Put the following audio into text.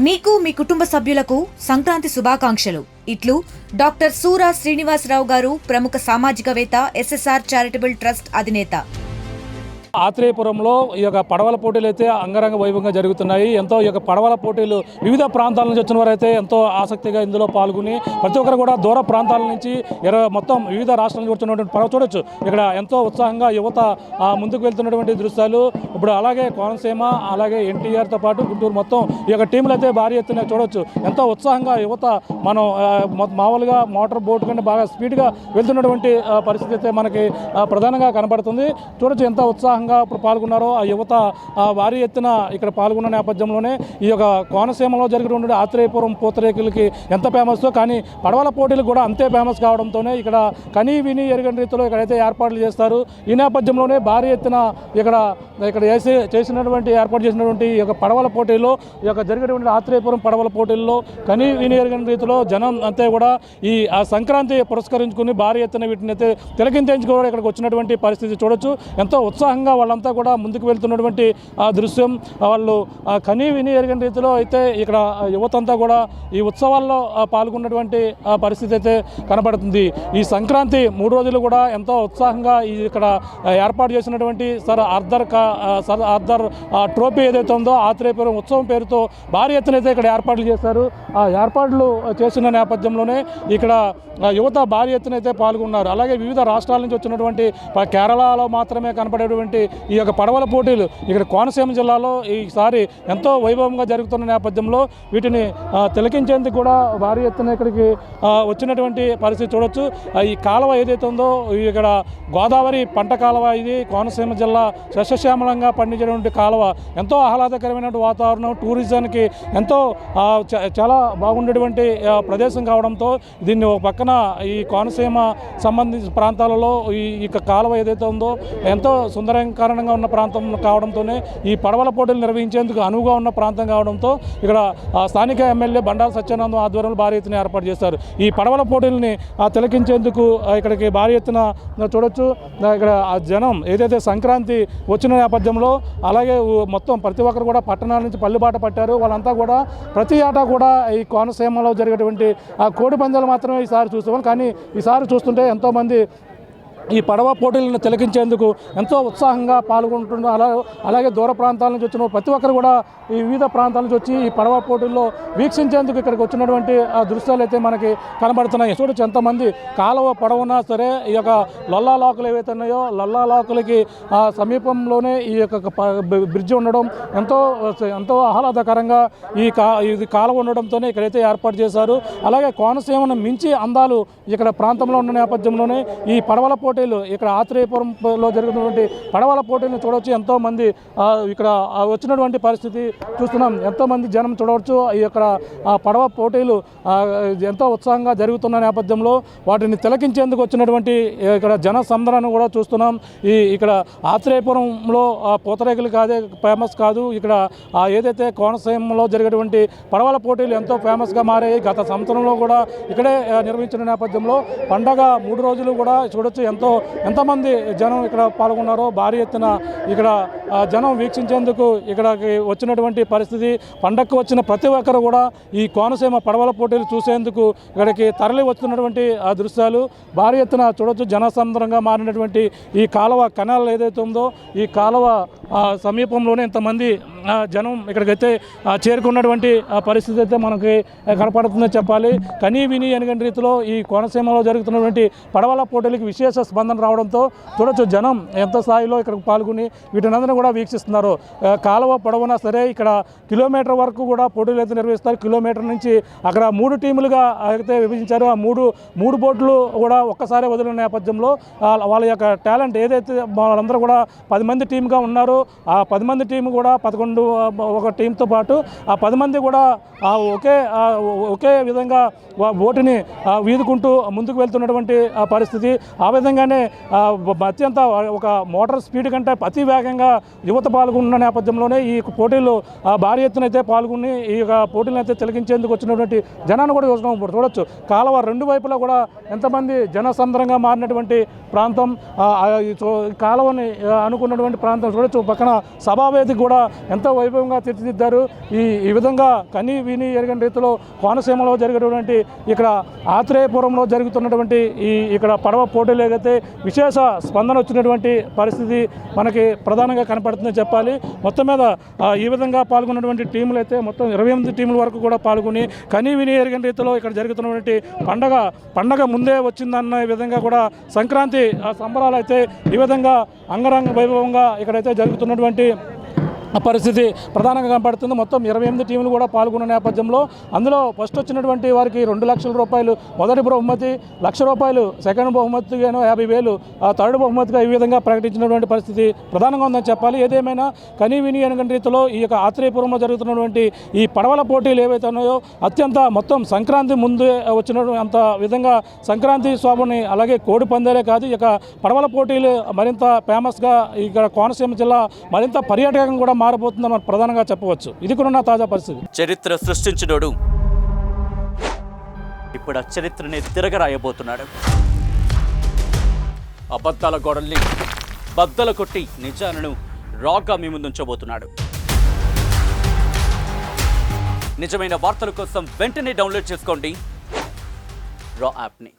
మీకు మీ కుటుంబ సభ్యులకు సంక్రాంతి శుభాకాంక్షలు. ఇట్లు డాక్టర్ సూరా శ్రీనివాసరావు గారు, ప్రముఖ సామాజికవేత్త, ఎస్ఎస్ఆర్ చారిటబుల్ ట్రస్ట్ అధినేత. ఆత్రేయపురంలో ఈ యొక్క పడవల పోటీలు అయితే అంగరంగ వైభవంగా జరుగుతున్నాయి. ఎంతో ఈ యొక్క పడవల పోటీలు వివిధ ప్రాంతాల నుంచి వచ్చిన వారైతే ఎంతో ఆసక్తిగా ఇందులో పాల్గొని ప్రతి ఒక్కరు కూడా దూర ప్రాంతాల నుంచి మొత్తం వివిధ రాష్ట్రాల నుంచి వచ్చినటువంటి పడవ చూడొచ్చు. ఇక్కడ ఎంతో ఉత్సాహంగా యువత ముందుకు వెళ్తున్నటువంటి దృశ్యాలు ఇప్పుడు అలాగే కోనసీమ, అలాగే ఎన్టీఆర్తో పాటు గుంటూరు మొత్తం ఈ యొక్క టీంలు అయితే భారీ ఎత్తున చూడొచ్చు. ఎంతో ఉత్సాహంగా యువత మనం మామూలుగా మోటార్ బోట్ కంటే బాగా స్పీడ్గా వెళ్తున్నటువంటి పరిస్థితి అయితే మనకి ప్రధానంగా కనబడుతుంది. చూడొచ్చు ఎంత ఉత్సాహంగా ఇప్పుడు పాల్గొన్నారో ఆ యువత భారీ ఎత్తున ఇక్కడ పాల్గొన్న నేపథ్యంలోనే ఈ యొక్క కోనసీమలో జరిగినటువంటి ఆత్రేయపురం పూతరేకులకి ఎంత ఫేమస్, కానీ పడవల పోటీలు కూడా అంతే ఫేమస్ కావడంతోనే ఇక్కడ కనీ విని ఎరుగని రీతిలో ఇక్కడైతే ఏర్పాట్లు చేస్తారు. ఈ నేపథ్యంలోనే భారీ ఎత్తున ఇక్కడ ఏర్పాటు చేసినటువంటి ఈ యొక్క పడవల పోటీల్లో ఈ యొక్క జరిగినటువంటి ఆత్రేయపురం పడవల పోటీల్లో కనీ విని ఎరుగని రీతిలో జనం అంతే కూడా ఈ సంక్రాంతి పురస్కరించుకుని భారీ ఎత్తున వీటిని అయితే తిలకించుకోవడం ఇక్కడికి వచ్చినటువంటి పరిస్థితి చూడొచ్చు. ఎంతో ఉత్సాహంగా వాళ్ళంతా కూడా ముందుకు వెళ్తున్నటువంటి ఆ దృశ్యం, వాళ్ళు కనీ విని ఎరుగని రీతిలో అయితే ఇక్కడ యువతంతా కూడా ఈ ఉత్సవాల్లో పాల్గొన్నటువంటి పరిస్థితి అయితే కనబడుతుంది. ఈ సంక్రాంతి 3 రోజులు కూడా ఎంతో ఉత్సాహంగా ఇక్కడ ఏర్పాటు చేసినటువంటి సర్ ఆర్థర్ ట్రోఫీ ఏదైతే ఉందో ఆత్రేయపురం ఉత్సవం పేరుతో భారీ ఎత్తున అయితే ఇక్కడ ఏర్పాట్లు చేశారు. ఆ ఏర్పాట్లు చేసిన నేపథ్యంలోనే ఇక్కడ యువత భారీ ఎత్తున అయితే పాల్గొన్నారు. అలాగే వివిధ రాష్ట్రాల నుంచి వచ్చినటువంటి కేరళలో మాత్రమే కనపడేటువంటి ఈ యొక్క పడవల పోటీలు ఇక్కడ కోనసీమ జిల్లాలో ఈసారి ఎంతో వైభవంగా జరుగుతున్న నేపథ్యంలో వీటిని తిలకించేందుకు కూడా భారీ ఎత్తున ఇక్కడికి వచ్చినటువంటి పరిస్థితి చూడొచ్చు. ఈ కాలువ ఏదైతే ఉందో ఇక్కడ గోదావరి పంట కాలువ, ఇది కోనసీమ జిల్లా సస్యశ్యామలంగా పండించేటువంటి కాలువ, ఎంతో ఆహ్లాదకరమైనటువంటి వాతావరణం, టూరిజానికి ఎంతో చాలా బాగుండేటువంటి ప్రదేశం కావడంతో దీన్ని ఒక పక్కన ఈ కోనసీమ సంబంధించిన ప్రాంతాలలో ఈ కాలువ ఏదైతే ఉందో ఎంతో సుందరకరంగా ఉన్న ప్రాంతం కావడంతోనే ఈ పడవల పోటీలు నిర్వహించేందుకు అనువుగా ఉన్న ప్రాంతం కావడంతో ఇక్కడ స్థానిక ఎమ్మెల్యే బండారు సత్యానందం ఆధ్వర్యంలో భారీ ఎత్తున ఏర్పాటు చేస్తారు. ఈ పడవల పోటీలని తిలకించేందుకు ఇక్కడికి భారీ ఎత్తున చూడొచ్చు. ఇక్కడ జనం ఏదైతే సంక్రాంతి వచ్చిన నేపథ్యంలో అలాగే మొత్తం ప్రతి ఒక్కరు కూడా పట్టణాల నుంచి పల్లిబాట పట్టారు. వాళ్ళంతా కూడా ప్రతి ఏటా కూడా ఈ కోనసీమలో జరిగేటువంటి కోడి పందాలు మాత్రమే ఈసారి చూస్తాం. కానీ ఈసారి చూస్తుంటే ఎంతోమంది ఈ పడవ పోటీలను తిలకించేందుకు ఎంతో ఉత్సాహంగా పాల్గొంటున్నారు. అలాగే దూర ప్రాంతాల నుంచి వచ్చిన ప్రతి ఒక్కరు కూడా ఈ వివిధ ప్రాంతాల నుంచి వచ్చి ఈ పడవ పోటీల్లో వీక్షించేందుకు ఇక్కడికి వచ్చినటువంటి దృశ్యాలు అయితే మనకి కనబడుతున్నాయి. చూడొచ్చు ఎంతమంది కాలువ పొడవునా సరే ఈ యొక్క లొల్లా లోకలు ఏవైతే ఉన్నాయో లొల్లా లోకలకి సమీపంలోనే ఈ యొక్క బ్రిడ్జి ఉండడం ఎంతో ఆహ్లాదకరంగా ఇది కాలువ ఉండడంతోనే ఇక్కడైతే ఏర్పాటు చేశారు. అలాగే కోనసీమను మించి అందాలు ఇక్కడ ప్రాంతంలో ఉన్న నేపథ్యంలోనే ఈ పడవల పోటీలు ఇక్కడ ఆత్రేయపురంలో జరుగుతున్నటువంటి పడవల పోటీలను చూడవచ్చు. ఎంతోమంది ఇక్కడ వచ్చినటువంటి పరిస్థితి చూస్తున్నాం. ఎంతోమంది జనం చూడవచ్చు. ఇక్కడ పడవ పోటీలు ఎంతో ఉత్సాహంగా జరుగుతున్న నేపథ్యంలో వాటిని తిలకించేందుకు వచ్చినటువంటి ఇక్కడ జన సందర్భాన్ని కూడా చూస్తున్నాం. ఇక్కడ ఆత్రేయపురంలో పూతరేకులు కాదే ఫేమస్ కాదు, ఇక్కడ ఏదైతే కోనసీమలో జరిగేటువంటి పడవల పోటీలు ఎంతో ఫేమస్గా మారాయి. గత సంవత్సరంలో కూడా ఇక్కడే నిర్వహించిన నేపథ్యంలో పండగ 3 రోజులు కూడా చూడొచ్చు. ఎంతమంది జనం ఇక్కడ పాల్గొన్నారో భారీ ఎత్తున ఇక్కడ జనం వీక్షించేందుకు ఇక్కడికి వచ్చినటువంటి పరిస్థితి. పండగకు వచ్చిన ప్రతి ఒక్కరు కూడా ఈ కోనసీమ పడవల పోటీలు చూసేందుకు ఇక్కడికి తరలి వస్తున్నటువంటి దృశ్యాలు భారీ ఎత్తున చూడొచ్చు. జనసంద్రంగా మారినటువంటి ఈ కాలువ కెనాల్ ఏదైతే ఉందో ఈ కాలువ సమీపంలోనే ఇంతమంది జనం ఇక్కడికైతే చేరుకున్నటువంటి పరిస్థితి అయితే మనకి కనపడుతుందని చెప్పాలి. కనీ విని ఎనగని రీతిలో ఈ కోనసీమలో జరుగుతున్నటువంటి పడవల పోటీలకు విశేష స్పందన రావడంతో చూడొచ్చు జనం ఎంత స్థాయిలో ఇక్కడికి పాల్గొని వీటినందరూ కూడా వీక్షిస్తున్నారు. కాలువ పొడవునా సరే ఇక్కడ కిలోమీటర్ వరకు కూడా పోటీలు అయితే నిర్వహిస్తారు. కిలోమీటర్ నుంచి అక్కడ 3 టీములుగా అయితే విభజించారు. ఆ మూడు బోట్లు కూడా ఒక్కసారి వదిలిన నేపథ్యంలో వాళ్ళ యొక్క టాలెంట్ ఏదైతే వాళ్ళందరూ కూడా 10 మంది టీమ్గా ఉన్నారు. ఆ 10 మంది టీం కూడా 11 ఒక టీంతో పాటు ఆ 10 మంది కూడా ఒకే విధంగా బోటుని వీదుకుంటూ ముందుకు వెళ్తున్నటువంటి పరిస్థితి. ఆ విధంగానే అత్యంత ఒక మోటార్ స్పీడ్ కంటే అతి వేగంగా యువత పాల్గొన్న నేపథ్యంలోనే ఈ పోటీలు భారీ ఎత్తున అయితే పాల్గొని ఈ పోటీలను అయితే తిలకించేందుకు వచ్చినటువంటి జనాన్ని కూడా చూడొచ్చు. కాలువ 2 వైపులా కూడా ఎంతమంది జనసంద్రంగా మారినటువంటి ప్రాంతం, కాలువని అనుకున్నటువంటి ప్రాంతం చూడొచ్చు. పక్కన సభావేదిక కూడా ఎంతో వైభవంగా తీర్చిదిద్దారు. ఈ విధంగా కని విని ఎరగని రీతిలో కోనసీమలో జరిగేటువంటి ఇక్కడ ఆత్రేయపురంలో జరుగుతున్నటువంటి ఇక్కడ పడవ పోటీలు ఏదైతే విశేష స్పందన వచ్చినటువంటి పరిస్థితి మనకి ప్రధానంగా కనపడుతుందని చెప్పాలి. మొత్తం మీద ఈ విధంగా పాల్గొన్నటువంటి టీములు అయితే మొత్తం 28 టీముల వరకు కూడా పాల్గొని కని విని ఎరగని రీతిలో ఇక్కడ జరుగుతున్నటువంటి పండగ ముందే వచ్చిందన్న విధంగా కూడా సంక్రాంతి సంబరాలు అయితే ఈ విధంగా అంగరంగ వైభవంగా ఇక్కడైతే జరుగుతున్నటువంటి పరిస్థితి ప్రధానంగా కనపడుతుంది. మొత్తం 28 టీములు కూడా పాల్గొన్న నేపథ్యంలో అందులో ఫస్ట్ వచ్చినటువంటి వారికి 2 లక్షల రూపాయలు మొదటి బహుమతి, ₹1,00,000 సెకండ్ బహుమతిగాను 50,000 థర్డ్ బహుమతిగా ఈ విధంగా ప్రకటించినటువంటి పరిస్థితి ప్రధానంగా ఉందని చెప్పాలి. ఏదేమైనా కని విని ఎరగని రీతిలో ఈ యొక్క ఆత్రేయపురంలో జరుగుతున్నటువంటి ఈ పడవల పోటీలు ఏవైతే ఉన్నాయో అత్యంత మొత్తం సంక్రాంతి ముందే వచ్చినటువంటి అంత విధంగా సంక్రాంతి శోభని అలాగే కోడి పందాలే కాదు ఇక పడవల పోటీలు మరింత ఫేమస్గా ఇక్కడ కోనసీమ జిల్లా మరింత పర్యాటకంగా కూడా మారబోతుందని మనం ప్రధానంగా చెప్పవచ్చు. ఇది కూడా తాజా పరిస్థితి. చరిత్ర సృష్టించినోడు ఇప్పుడు ఆ చరిత్రని తిరగరాయబోతున్నాడు. అబద్ధాల గోడల్ని బద్దలు కొట్టి నిజాలను రాగా మీ ముందుంచబోతున్నాడు. నిజమైన వార్తల కోసం వెంటనే డౌన్లోడ్ చేసుకోండి రా యాప్ని.